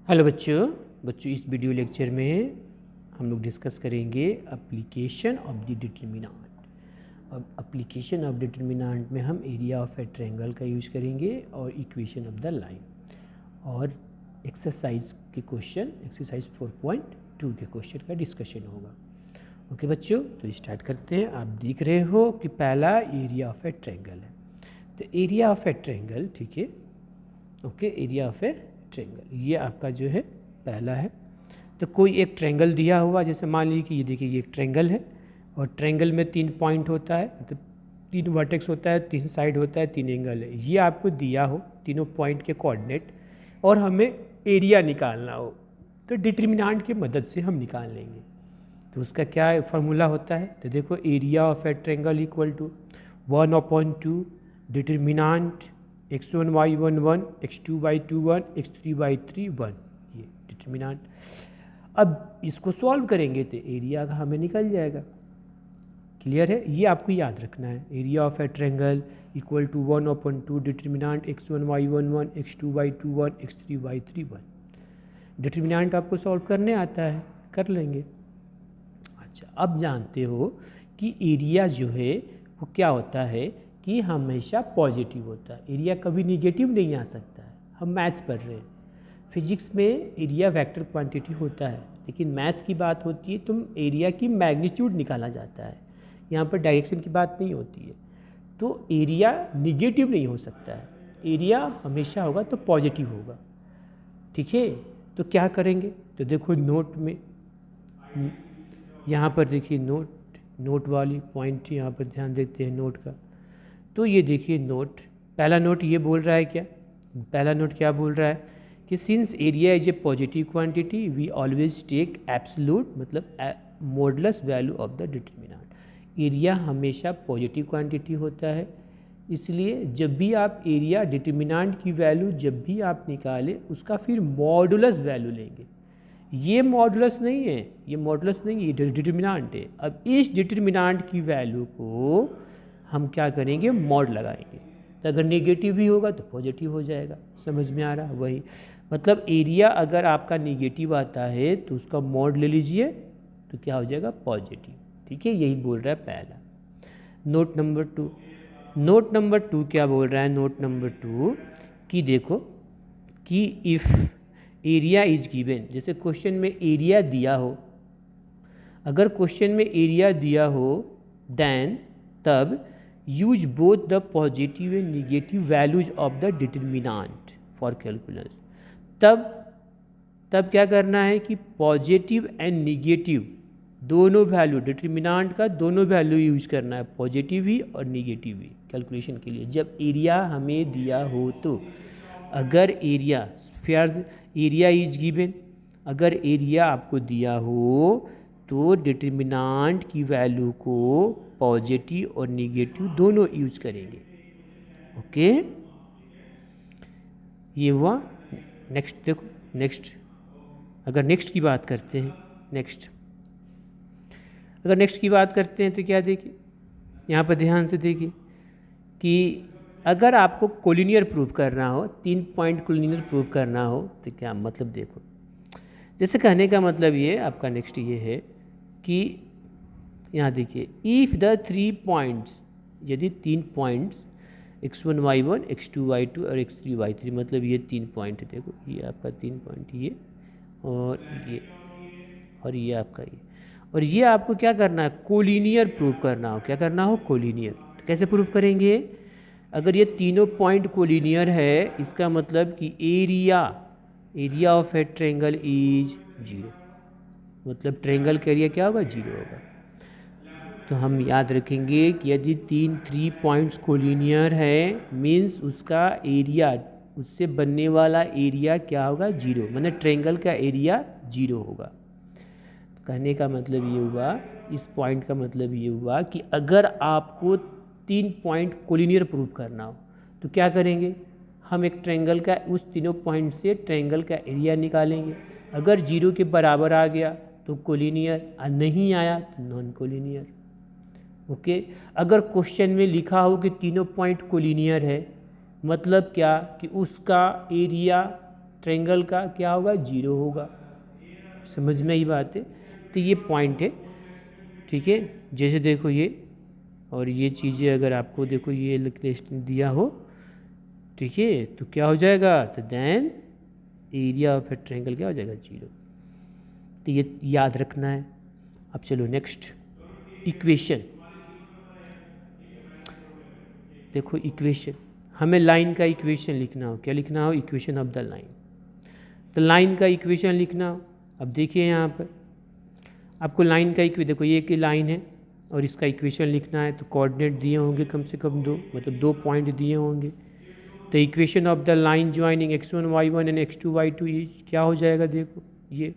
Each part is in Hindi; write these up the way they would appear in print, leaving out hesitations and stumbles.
हेलो बच्चों इस वीडियो लेक्चर में हम लोग डिस्कस करेंगे एप्लीकेशन ऑफ द डिटरमिनेंट। अब एप्लीकेशन ऑफ डिटरमिनेंट में हम एरिया ऑफ ए ट्रायंगल का यूज करेंगे और इक्वेशन ऑफ द लाइन और एक्सरसाइज के क्वेश्चन एक्सरसाइज 4.2 के क्वेश्चन का डिस्कशन होगा। ओके बच्चों, तो स्टार्ट करते हैं। आप देख रहे हो कि पहला एरिया ऑफ ए ट्रायंगल है, तो एरिया ऑफ ए ट्रायंगल, ठीक है, okay, area of a triangle ये आपका जो है पहला है। तो कोई एक ट्रायंगल दिया हुआ, जैसे मान लीजिए कि ये देखिए ये एक ट्रायंगल है और ट्रायंगल में 3 पॉइंट होता है, मतलब 3 वर्टेक्स होता है, 3 साइड होता है, 3 एंगल है। ये आपको दिया हो तीनों पॉइंट के कोऑर्डिनेट और हमें एरिया निकालना हो, तो डिटरमिनेंट की मदद से हम निकाल लेंगे। तो उसका क्या फार्मूला होता है, तो देखो area of a triangle equal to 1/2 determinant x1y11 x2y21 x3y3 1, ये डिटरमिनेंट। अब इसको सॉल्व करेंगे तो एरिया का हमें निकल जाएगा। क्लियर है, ये आपको याद रखना है। Area of a triangle equal to 1/2 determinant x1y11 x2y21 x3y3 1। Determinant आपको सॉल्व करने आता है, कर लेंगे। अच्छा, अब जानते हो कि एरिया जो है वो क्या होता है कि हमेशा पॉजिटिव होता है, एरिया कभी निगेटिव नहीं आ सकता है। हम मैथ्स पढ़ रहे हैं, फिजिक्स में एरिया वेक्टर क्वांटिटी होता है, लेकिन मैथ की बात होती है तो एरिया की मैग्नीट्यूड निकाला जाता है, यहाँ पर डायरेक्शन की बात नहीं होती है। तो एरिया निगेटिव नहीं हो सकता है, एरिया हमेशा होगा तो पॉजिटिव होगा। ठीक है, तो क्या करेंगे, तो देखो नोट में, यहाँ पर देखिए नोट वाली पॉइंट यहाँ पर ध्यान देते हैं नोट का। तो ये देखिए नोट, पहला नोट ये बोल रहा है क्या, पहला नोट क्या बोल रहा है कि since area is a positive quantity we always take absolute, मतलब modulus value of the determinant. Area हमेशा पॉजिटिव क्वांटिटी होता है, इसलिए जब भी आप एरिया डिटरमिनेंट की वैल्यू जब भी आप निकालें उसका फिर मॉडुलस वैल्यू लेंगे। ये मॉडुलस नहीं है, ये मॉडुलस नहीं है, ये डिटरमिनेंट है। अब इस डिटरमिनेंट की वैल्यू को हम क्या करेंगे, मॉड लगाएंगे, तो अगर नेगेटिव भी होगा तो पॉजिटिव हो जाएगा। समझ में आ रहा है, वही मतलब एरिया अगर आपका नेगेटिव आता है तो उसका मॉड ले लीजिए तो क्या हो जाएगा, पॉजिटिव। ठीक है, यही बोल रहा है पहला। नोट नंबर 2 क्या बोल रहा है, नोट नंबर 2 कि देखो कि इफ़ एरिया इज गिवन, जैसे क्वेश्चन में एरिया दिया हो, अगर क्वेश्चन में एरिया दिया हो देन तब use both the positive and negative values of the determinant for calculus. तब क्या करना है कि पॉजिटिव एंड निगेटिव दोनों वैल्यू, डिटरमिनेंट का दोनों वैल्यू यूज करना है, पॉजिटिव भी और निगेटिव भी कैलकुलेशन के लिए। जब एरिया हमें दिया हो तो अगर एरिया इज गिवन, अगर एरिया आपको दिया हो तो डिटरमिनेंट की वैल्यू को पॉजिटिव और निगेटिव दोनों यूज करेंगे। ओके, ये हुआ। नेक्स्ट देखो, नेक्स्ट अगर नेक्स्ट की बात करते हैं, अगर नेक्स्ट की बात करते हैं तो क्या देखिए, यहाँ पर ध्यान से देखिए कि अगर आपको कोलिनियर प्रूव करना हो, 3 पॉइंट कोलिनियर प्रूव करना हो तो क्या मतलब, देखो जैसे कहने का मतलब ये आपका नेक्स्ट ये है कि यहाँ देखिए इफ़ द 3 पॉइंट्स, यदि 3 पॉइंट्स x1y1 x2y2 और x3y3, मतलब ये 3 पॉइंट है, देखो ये आपका 3 पॉइंट, ये और ये आपका ये, और ये आपको क्या करना है, कोलिनियर प्रूव करना हो। क्या करना हो, कोलिनियर। तो कैसे प्रूव करेंगे, अगर ये तीनों पॉइंट कोलिनियर है इसका मतलब कि area of a triangle is 0, मतलब ट्रायंगल का एरिया क्या होगा, 0 होगा। तो हम याद रखेंगे कि यदि 3 पॉइंट्स कोलिनियर है मीन्स उसका एरिया, उससे बनने वाला एरिया क्या होगा, 0, मतलब ट्रायंगल का एरिया 0 होगा। कहने का मतलब ये हुआ, इस पॉइंट का मतलब ये हुआ कि अगर आपको 3 पॉइंट कोलिनियर प्रूव करना हो तो क्या करेंगे, हम एक ट्रायंगल का उस तीनों पॉइंट से ट्रायंगल का एरिया निकालेंगे। अगर 0 के बराबर आ गया तो कोलिनियर, और नहीं आया तो नॉन कोलिनियर। ओके, अगर क्वेश्चन में लिखा हो कि तीनों पॉइंट कोलिनियर है, मतलब क्या कि उसका एरिया ट्रायंगल का क्या होगा, 0 होगा। समझ में आई बात है। तो ये पॉइंट है, ठीक है। जैसे देखो ये और ये चीज़ें अगर आपको देखो ये रिलेशन दिया हो, ठीक है, तो क्या हो जाएगा, तो then area of a triangle क्या हो जाएगा, 0। तो ये याद रखना है। अब चलो नेक्स्ट इक्वेशन। देखो इक्वेशन, हमें लाइन का इक्वेशन लिखना हो, क्या लिखना हो, इक्वेशन ऑफ द लाइन। तो लाइन का इक्वेशन लिखना हो। अब देखिए यहाँ पर आपको लाइन का इक्वेशन, देखो ये की लाइन है और इसका इक्वेशन लिखना है, तो कोऑर्डिनेट दिए होंगे कम से कम 2, मतलब 2 पॉइंट दिए होंगे। तो equation of the line joining x1 y1 and x2 y2 ये क्या हो जाएगा, देखो ये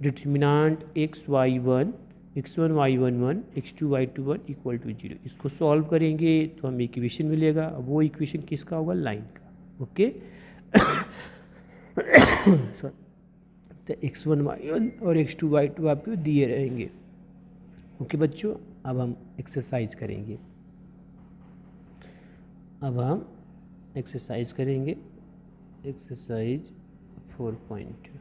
determinant x1 y1 1 x2 y2 1 equal to 0। इसको सॉल्व करेंगे तो हमें इक्वेशन मिलेगा। अब वो इक्वेशन किसका होगा, लाइन का। ओके तो x1 y1 और x2 y2 आपको दिए रहेंगे। ओके बच्चों, अब हम एक्सरसाइज करेंगे। अब हम एक्सरसाइज करेंगे, एक्सरसाइज 4.2।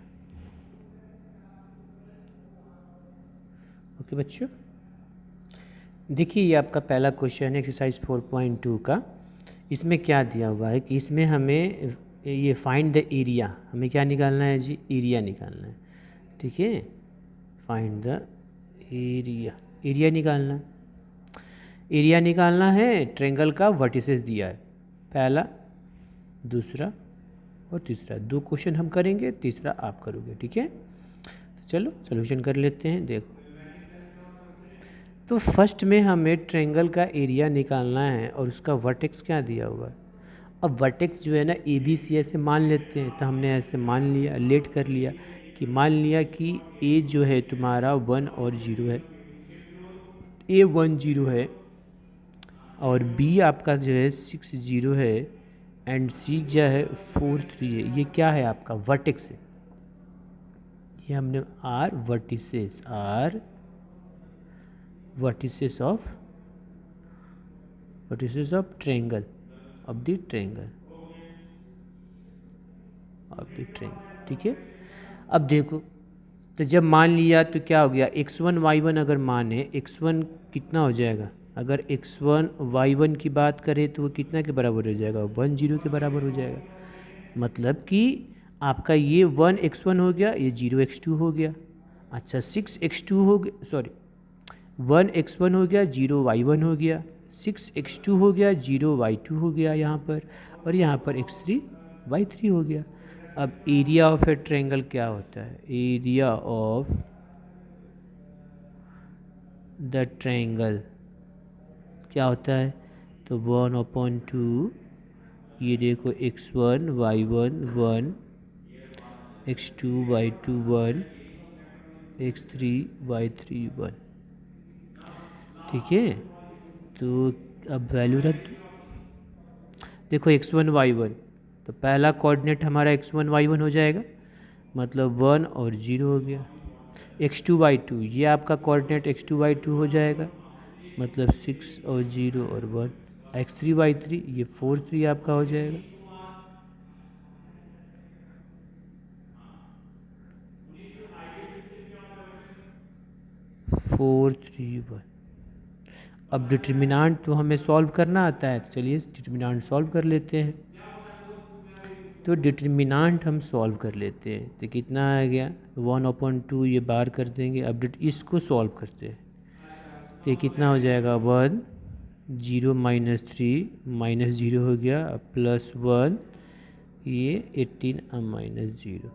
ओके बच्चों, देखिए ये आपका पहला क्वेश्चन है एक्सरसाइज 4.2 का। इसमें क्या दिया हुआ है कि इसमें हमें ये फाइंड द एरिया, हमें क्या निकालना है जी, एरिया निकालना है। ठीक है, फाइंड द एरिया, एरिया निकालना है। एरिया निकालना है, ट्रायंगल का वर्टिसेस दिया है, पहला, दूसरा और तीसरा। 2 क्वेश्चन हम करेंगे, तीसरा आप करोगे। ठीक है, तो चलो सॉल्यूशन कर लेते हैं। देखो तो फर्स्ट में हमें ट्रायंगल का एरिया निकालना है और उसका वर्टेक्स क्या दिया हुआ है। अब वर्टेक्स जो है ना ए बी सी ऐसे मान लेते हैं, तो हमने ऐसे मान लिया, लेट कर लिया कि मान लिया कि ए जो है तुम्हारा 1 और 0 है, ए 1 0 है और बी आपका जो है 6 0 है एंड सी क्या है 4 3 है। ये क्या है आपका वर्टेक्स है। ये हमने are vertices, are vertices of triangle of the triangle of the triangle। ठीक है, अब देखो तो जब मान लिया तो क्या हो गया, x1 y1 अगर माने, x1 कितना हो जाएगा, अगर x1 y1 की बात करें तो वो कितना के बराबर हो जाएगा, 1 0 के बराबर हो जाएगा। मतलब कि आपका ये 1 x1 हो गया, ये 0 x2 हो गया। अच्छा 6 x2 हो गया, सॉरी 1 x1 हो गया, 0 y1 हो गया, 6 x2 हो गया, 0 y2 हो गया यहाँ पर, और यहाँ पर x3 y3 हो गया। अब एरिया ऑफ ए ट्रायंगल क्या होता है, एरिया ऑफ द ट्रायंगल क्या होता है, तो 1/2, ये देखो x1 y1 1, x2 y2 1, x3 y3 1। ठीक है, तो अब वैल्यू रख दो। देखो x1 y1, तो पहला कोऑर्डिनेट हमारा x1 y1 हो जाएगा, मतलब 1 और 0 हो गया। x2 y2, ये आपका कोऑर्डिनेट x2 y2 हो जाएगा, मतलब 6 और 0 और 1। x3 y3, ये 4 3 आपका हो जाएगा। फोर 3 1। अब डिटर्मिनांट तो हमें सॉल्व करना आता है, तो चलिए डिटर्मिनांट सॉल्व कर लेते हैं। तो डिटर्मिनांट हम सॉल्व कर लेते हैं, तो कितना आ गया 1/2, ये बार कर देंगे। अब इसको सॉल्व करते हैं, तो ये कितना हो जाएगा 1 0 -3 -0 हो गया, +1 ये 18 -0।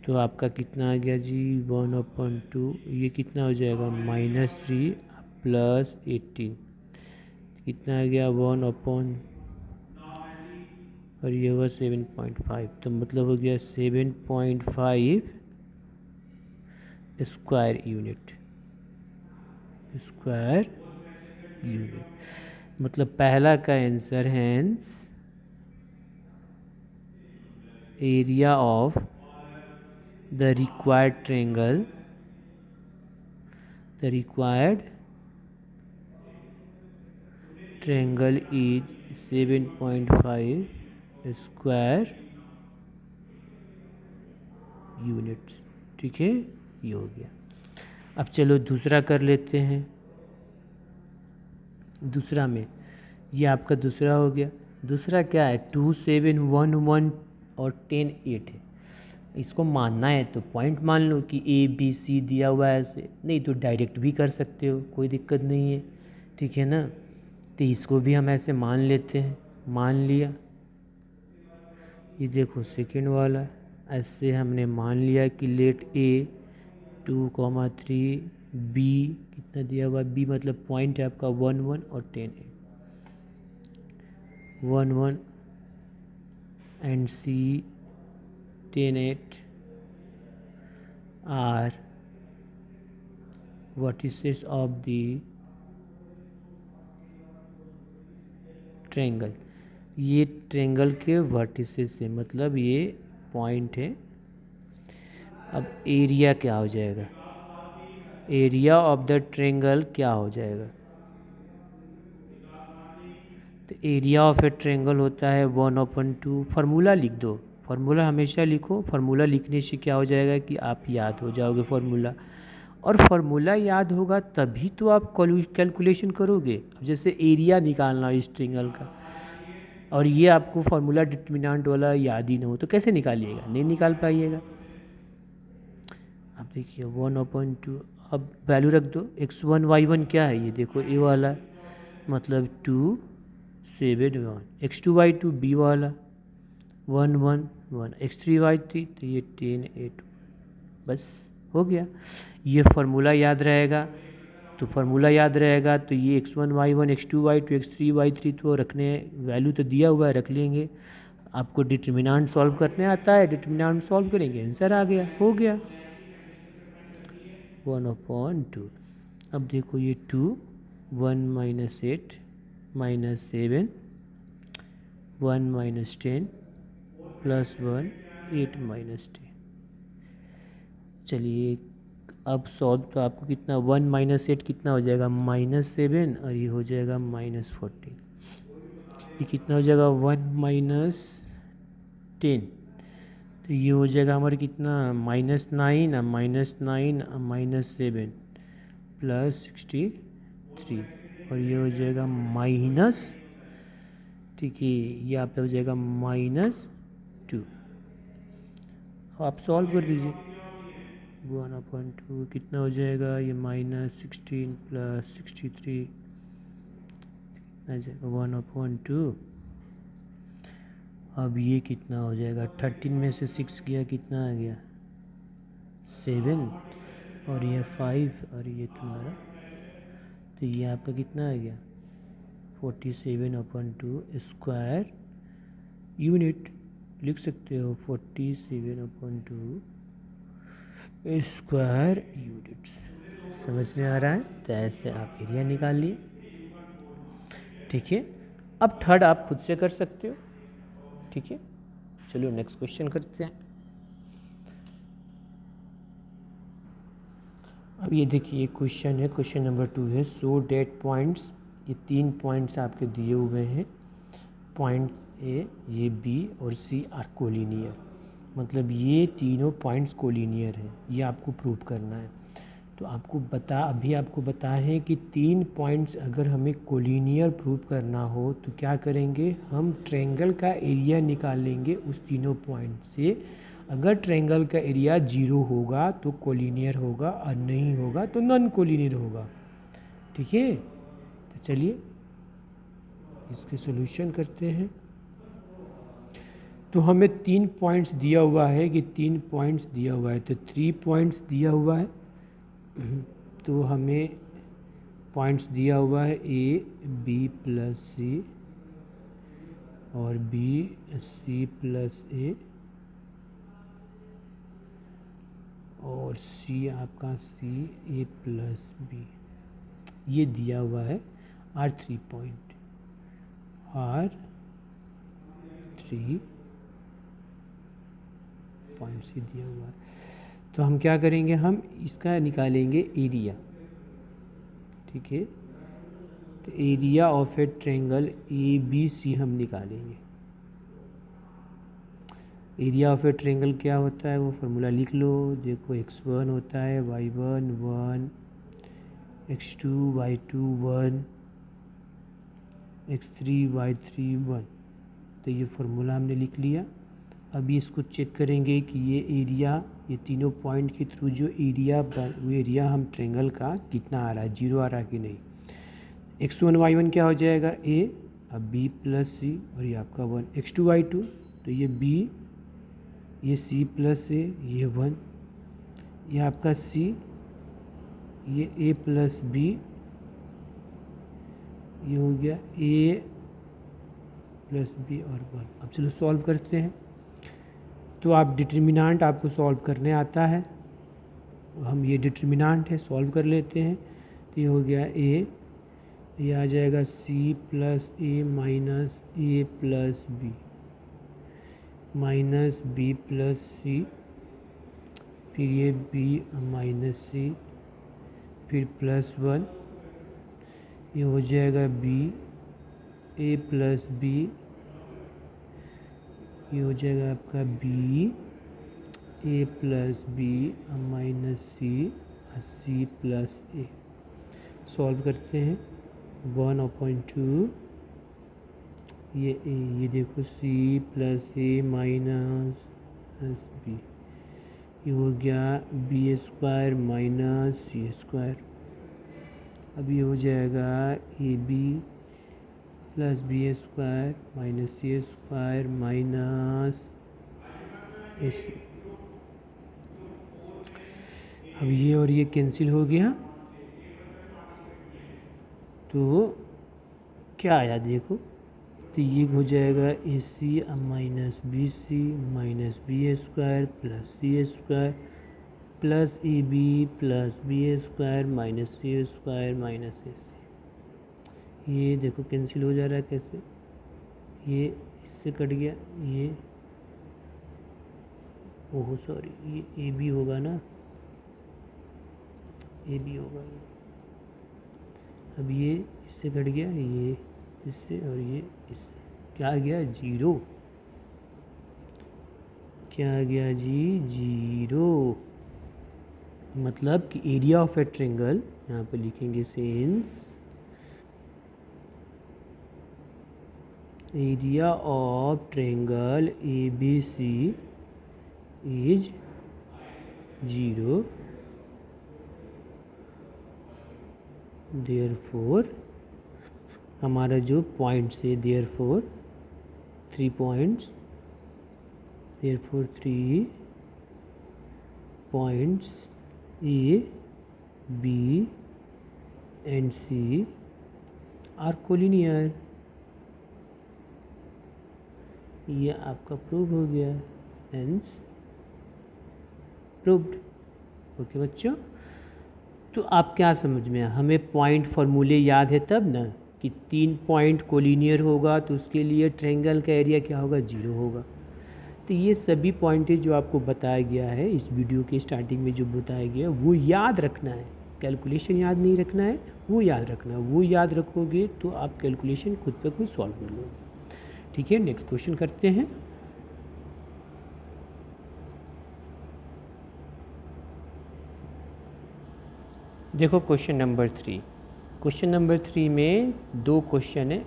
तो आपका कितना आ गया जी 1/2, ये कितना हो जाएगा -3 +18, कितना आ गया 1 और ये हुआ 7.5, तो मतलब हो गया 7.5 स्क्वायर यूनिट, स्क्वायर यूनिट। मतलब पहला का answer hence area of the required triangle, the required triangle is 7.5 square units. ठीक है, ये हो गया। अब चलो दूसरा कर लेते हैं। दूसरा में ये आपका दूसरा हो गया। दूसरा क्या है, 2 7 1 1 और 10 8 है। इसको मानना है तो पॉइंट मान लो कि ABC दिया हुआ है ऐसे, नहीं तो डायरेक्ट भी कर सकते हो, कोई दिक्कत नहीं है। ठीक है ना, तो इसको भी हम ऐसे मान लेते हैं। मान लिया, ये देखो सेकेंड वाला, ऐसे हमने मान लिया कि लेट A 2,3 B कितना दिया हुआ है, B मतलब पॉइंट है आपका 1 1 और 10 8, 1 1 and C 10 8 are vertices of the triangle. ये ट्रेंगल के वर्टिसेस है, मतलब ये पॉइंट है। अब एरिया क्या हो जाएगा, एरिया ऑफ द ट्रेंगल क्या हो जाएगा, तो एरिया ऑफ ए ट्रेंगल होता है 1/2। फार्मूला लिख दो, फार्मूला हमेशा लिखो। फार्मूला लिखने से क्या हो जाएगा कि आप याद हो जाओगे फार्मूला, और फार्मूला याद होगा तभी तो आप कैलकुलेशन करोगे। अब जैसे एरिया निकालना इस ट्रेंगल का, और ये आपको फार्मूला डिटरमिनेंट वाला याद ही ना हो तो कैसे निकालिएगा, नहीं निकाल पाइएगा। अब देखिए 1/2, अब वैल्यू रख दो। x1 y1 क्या है, ये देखो ए वाला, मतलब 2 7 1, x2 y2 b वाला 1 1 1, x3 y3 तो ये 10 8, बस हो गया। ये फार्मूला याद रहेगा, तो फार्मूला याद रहेगा तो ये x1 y1 x2 y2 x3 y3 तो रखने, वैल्यू तो दिया हुआ है, रख लेंगे। आपको डिटरमिनेंट सॉल्व करने आता है, डिटरमिनेंट सॉल्व करेंगे, आंसर आ गया, हो गया 1/2। अब देखो ये 2 1 - 8 - 7 1 - 10 +1 8 - 10। चलिए अब सॉल्व तो आपको कितना, 1 - 8 कितना हो जाएगा -7, और ये हो जाएगा -14। ये कितना हो जाएगा 1 - 10, तो ये हो जाएगा हमारे कितना -9 -7 +63, और ये हो जाएगा माइनस, ठीक है, ये यहाँ पे हो जाएगा -2। आप सॉल्व कर दीजिए। 1/2 कितना हो जाएगा, ये -16 +63 कितना जाएगा 1/2। अब ये कितना हो जाएगा, 13 में से 6 गया, कितना आ गया 7, और ये 5, और ये तुम्हारा, तो ये आपका कितना आ गया 47/2 स्क्वायर यूनिट, लिख सकते हो 47/2 स्क्वायर यूनिट्स। समझ में आ रहा है, तो ऐसे आप एरिया निकाल लिए। ठीक है, अब थर्ड आप खुद से कर सकते हो। ठीक है, चलो नेक्स्ट क्वेश्चन करते हैं। अब ये देखिए क्वेश्चन है, क्वेश्चन नंबर 2 है, सो डेट पॉइंट्स, ये 3 पॉइंट्स आपके दिए हुए हैं, पॉइंट ए, ये बी और सी आर कोलिनियर, मतलब ये तीनों पॉइंट्स कोलिनियर हैं, ये आपको प्रूव करना है। तो आपको अभी आपको बताएं कि 3 पॉइंट्स अगर हमें कोलिनियर प्रूव करना हो तो क्या करेंगे, हम ट्रायंगल का एरिया निकालेंगे उस तीनों पॉइंट से। अगर ट्रायंगल का एरिया 0 होगा तो कोलिनियर होगा, और नहीं होगा तो नॉन कोलिनियर होगा। ठीक है, तो चलिए इसके सॉल्यूशन करते हैं। तो हमें 3 पॉइंट्स दिया हुआ है कि 3 पॉइंट्स दिया हुआ है, तो 3 पॉइंट्स दिया हुआ है, तो हमें पॉइंट्स दिया हुआ है ए बी प्लस सी और बी सी प्लस ए और सी आपका सी ए प्लस बी, ये दिया हुआ है R3 पॉइंट, R3 पॉइंट से दिया हुआ है। तो हम क्या करेंगे, हम इसका निकालेंगे एरिया। ठीक है, तो area of a triangle ABC हम निकालेंगे। एरिया ऑफ ए ट्रायंगल क्या होता है वो फार्मूला लिख लो। देखो x1 होता है y1 1, x2 y2 1, x3 y3 1। तो ये फार्मूला हमने लिख लिया। अभी इसको चेक करेंगे कि ये एरिया, ये तीनों पॉइंट के थ्रू जो एरिया वो एरिया हम ट्रायंगल का कितना आ रहा है, 0 आ रहा है कि नहीं। x1 y1 क्या हो जाएगा a, अब b प्लस सी, और ये आपका 1 x2 y2, तो ये b, ये c प्लस a, ये 1, ये आपका c, ये a प्लस b, ये हो गया a प्लस b और 1। अब चलो सॉल्व करते हैं। तो आप डिटर्मिनेंट आपको सॉल्व करने आता है, हम ये डिटर्मिनेंट है सॉल्व कर लेते हैं। तो ये हो गया a, ये आ जाएगा c plus a minus a plus b, minus b plus c, फिर ये b माइनस c, फिर प्लस 1, ये हो जाएगा b a प्लस b, ये हो जाएगा आपका b a plus b minus c plus a। Solve करते हैं 1/2, ये देखो c plus a minus b, ये हो गया b square minus c square. अब ये हो जाएगा a b plus b square minus c square minus a c. अब ये और ये कैंसिल हो गया, तो क्या आया देखो, तो ये हो जाएगा a c minus b square plus c square plus a b plus b square minus c square minus a c. ये देखो कैंसिल हो जा रहा है कैसे, ये इससे कट गया, ये ओह सॉरी ये ए बी होगा ना, ए बी होगा ये। अब ये इससे कट गया, ये इससे और ये इससे, क्या आ गया 0, क्या आ गया जी 0। मतलब कि एरिया ऑफ ए ट्रायंगल, यहाँ पे लिखेंगे since area of triangle A B C is 0, therefore हमारा जो पॉइंट्स है, therefore 3 points, therefore 3 points A B and C are collinear. ये आपका प्रूव हो गया, हेंस प्रूव्ड। ओके बच्चों, तो आप क्या समझ में, हमें पॉइंट फार्मूले याद है तब ना कि 3 पॉइंट कोलिनियर होगा तो उसके लिए ट्रायंगल का एरिया क्या होगा 0 होगा। तो ये सभी पॉइंटेज जो आपको बताया गया है इस वीडियो के स्टार्टिंग में जो बताया गया वो याद रखना है, कैलकुलेशन याद नहीं रखना है, वो याद रखना है। वो याद रखोगे तो आप कैलकुलेशन खुद पे खुद सॉल्व कर लोगे। ठीक है, नेक्स्ट क्वेश्चन करते हैं। देखो क्वेश्चन नंबर 3। क्वेश्चन नंबर 3 में 2 क्वेश्चन है,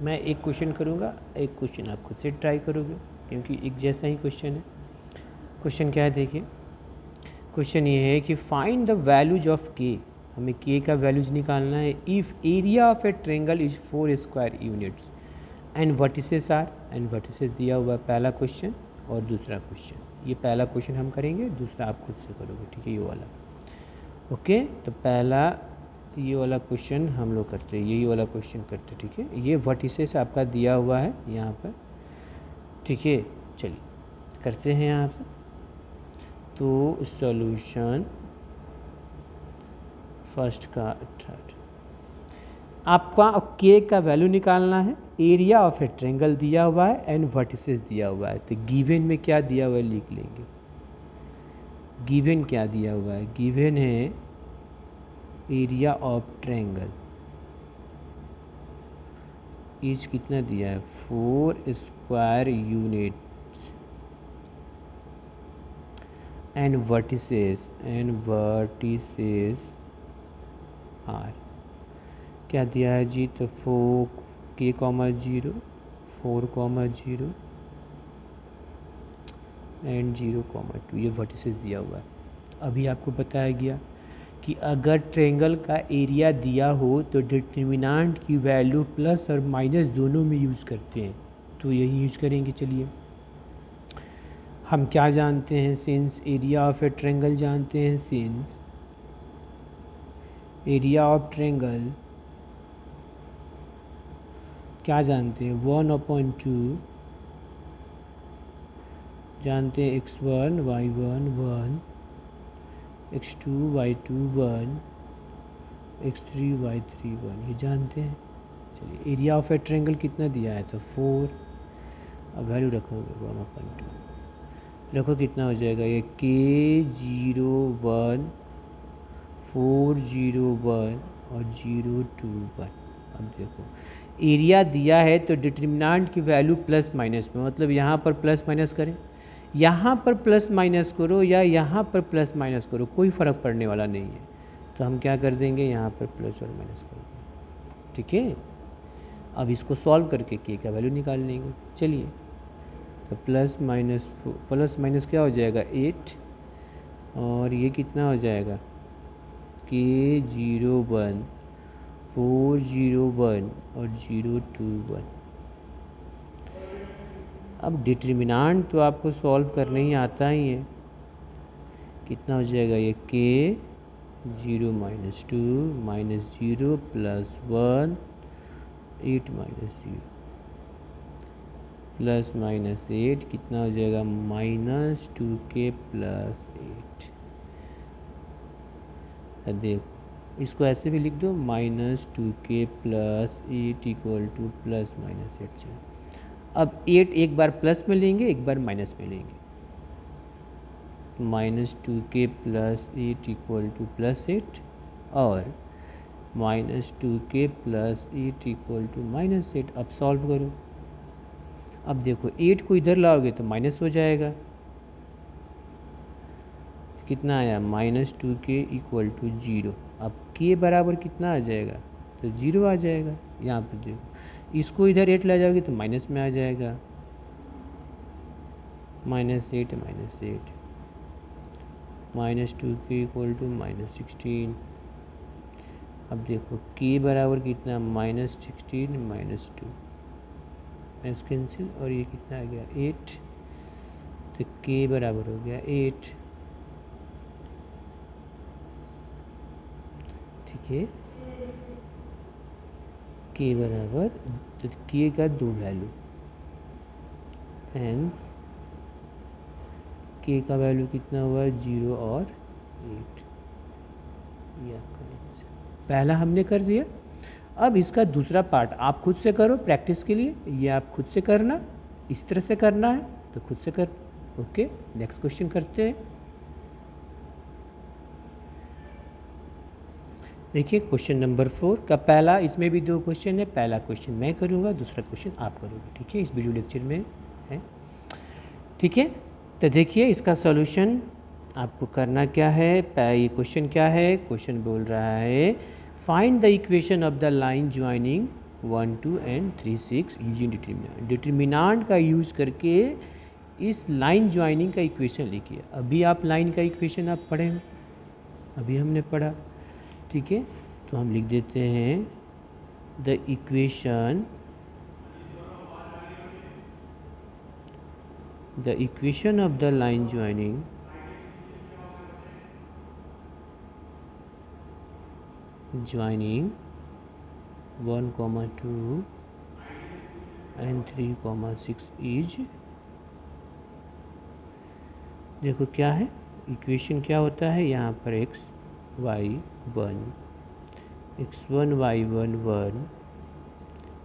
मैं एक क्वेश्चन करूँगा, एक क्वेश्चन आप खुद से ट्राई करोगे क्योंकि एक जैसा ही क्वेश्चन है। क्वेश्चन क्या है देखिए, क्वेश्चन ये है कि फाइंड द वैल्यूज ऑफ के, हमें के का वैल्यूज निकालना है if area of a triangle is 4 square units and vertices are, and vertices दिया हुआ है पहला क्वेश्चन और दूसरा क्वेश्चन। ये पहला क्वेश्चन हम करेंगे, दूसरा आप खुद से करोगे, ठीक है, ये वाला। ओके, तो पहला ये वाला क्वेश्चन हम लोग करते हैं, यही वाला क्वेश्चन करते हैं, ठीक है। ये वर्टिसेस आपका दिया हुआ है यहाँ पर, ठीक है। चलिए करते हैं यहाँ से। तो सॉल्यूशन फर्स्ट का थर्ड, आपका के का वैल्यू निकालना है, एरिया ऑफ ए ट्रायंगल दिया हुआ है एंड वर्टिसेस दिया हुआ है। तो गिवन में क्या दिया हुआ है लिख लेंगे। गिवन क्या दिया हुआ है, गिवन है एरिया ऑफ ट्रायंगल इज कितना दिया है 4 square units and vertices are क्या दिया है जी, तो 4k, 4, 0 एंड 0, 2 ये वर्टिसेस दिया हुआ है। अभी आपको बताया गया कि अगर ट्रायंगल का एरिया दिया हो तो डिटर्मिनेंट की वैल्यू प्लस और माइनस दोनों में यूज़ करते हैं, तो यही यूज़ करेंगे। चलिए हम क्या जानते हैं, since area of a triangle जानते हैं, सिंस एरिया ऑफ ट्रायंगल क्या जानते हैं, 1/2 जानते हैं, x1 y1 1, x2 y2 1, x3 y3 1, ये जानते हैं। चलिए एरिया ऑफ ए ट्रायंगल कितना दिया है, तो 4, अब वैल्यू रखोगे 1/2 रखो, कितना हो जाएगा ये k0 1 4 0 1 और 0 2 1। अब देखो एरिया दिया है तो डिटर्मिनेंट की वैल्यू प्लस माइनस में, मतलब यहाँ पर प्लस माइनस करें, यहाँ पर प्लस माइनस करो या यहाँ पर प्लस माइनस करो, कोई फ़र्क पड़ने वाला नहीं है। तो हम क्या कर देंगे, यहाँ पर प्लस और माइनस कर देंगे। ठीक है, अब इसको सॉल्व करके के का वैल्यू निकाल लेंगे। चलिए तो प्लस माइनस क्या हो जाएगा 8, और ये कितना हो जाएगा k0 1 4 0 1 और 0 2 1। अब डिटर्मिनेंट तो आपको सॉल्व करने ही आता ही है, कितना हो जाएगा ये k 0 - 2 - 0 + 1 8 - 0 प्लस माइनस 8 कितना हो जाएगा -2k + 8। देखो इसको ऐसे भी लिख दो -2k + 8 = ±8। अब 8 एक बार प्लस में लेंगे, एक बार माइनस में लेंगे, -2k + 8 = +8 और -2k + 8 = -8। अब सॉल्व करो। अब देखो 8 को इधर लाओगे तो माइनस हो जाएगा, कितना आया -2k = 0। अब k बराबर कितना आ जाएगा, तो 0 आ जाएगा। यहाँ पर देखो इसको इधर 8 ला जाओगे तो माइनस में आ जाएगा, -8 - 8 -2k = -16। अब देखो k बराबर कितना -16 - 2 माइनस कैंसिल, और ये कितना आ गया 8, तो k बराबर हो गया 8। ठीक है, k बराबर, तो k का 2 वैल्यू, हेंस k का वैल्यू कितना हुआ 0 और 8। ये आपका आंसर पहला हमने कर दिया। अब इसका दूसरा पार्ट आप खुद से करो प्रैक्टिस के लिए, ये आप खुद से करना, इस तरह से करना है तो खुद से कर। ओके, नेक्स्ट क्वेश्चन करते हैं। देखिए क्वेश्चन नंबर 4 का पहला, इसमें भी 2 क्वेश्चन है, पहला क्वेश्चन मैं करूँगा, दूसरा क्वेश्चन आप करोगे। ठीक है, इस वीडियो लेक्चर में है। ठीक है, तो देखिए इसका सॉल्यूशन आपको करना क्या है। ये क्वेश्चन क्या है, क्वेश्चन बोल रहा है find the equation of the line joining 1 2 and 3 6 using determinant. Determinant का यूज़ करके इस लाइन ज्वाइनिंग का इक्वेशन लिखिए। अभी आप लाइन का इक्वेशन आप पढ़े हो, अभी हमने पढ़ा। ठीक है, तो हम लिख देते हैं the equation of the line joining joining 1, 2 and 3, 6 is, देखो क्या है इक्वेशन, क्या होता है यहाँ पर x y 1 x1 y1 1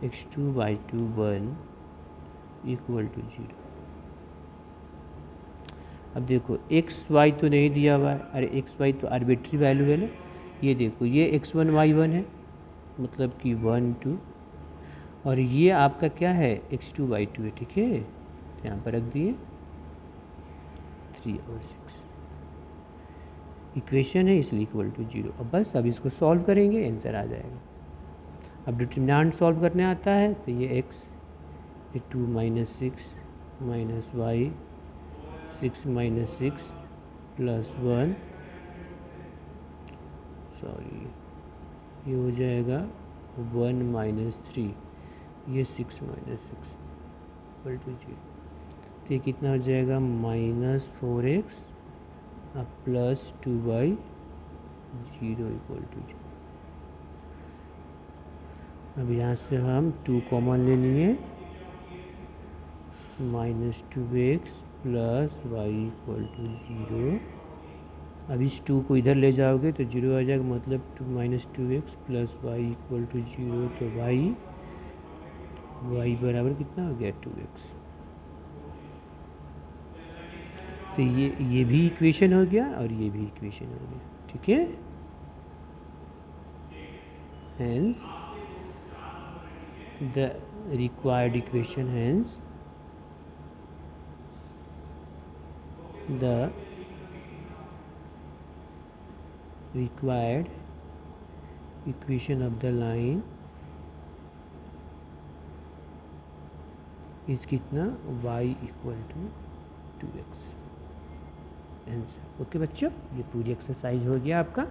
x2 y2 1 = 0। अब देखो एक्स वाई तो नहीं दिया हुआ है, अरे एक्स वाई तो आर्बिट्री वैल्यू है ना। ये देखो ये x1 y1 है, मतलब कि 1 2, और ये आपका क्या है x2 y2 है। ठीक है, यहाँ पर रख दिए 3 और 6। इक्वेशन है इसलिए इक्वल टू 0। अब बस अब इसको सॉल्व करेंगे, आंसर आ जाएगा। अब डिटरमिनेंट सॉल्व करने आता है तो ये x, ये 2 minus 6 minus Y, 6 minus 6 plus 1, sorry ये हो जाएगा 1 माइनस 3, ये 6 माइनस 6 इक्वल टू 0। तो ये कितना हो जाएगा -4x अब प्लस 2y 0 इक्वल टू 0। अब यहाँ से हम 2 कॉमन ले लिए, -2x plus Y equal to 0। अब इस 2 को इधर ले जाओगे तो 0 आ जाएगा, मतलब -2x plus Y equal to 0। तो y बराबर कितना हो गया 2x। तो ये भी इक्वेशन हो गया और ये भी इक्वेशन हो गया, ठीक है। Hence the required equation, hence the required equation of the line is कितना y equal to 2x answer. Okay बच्चों, ये पूरी एक्सरसाइज हो गया आपका।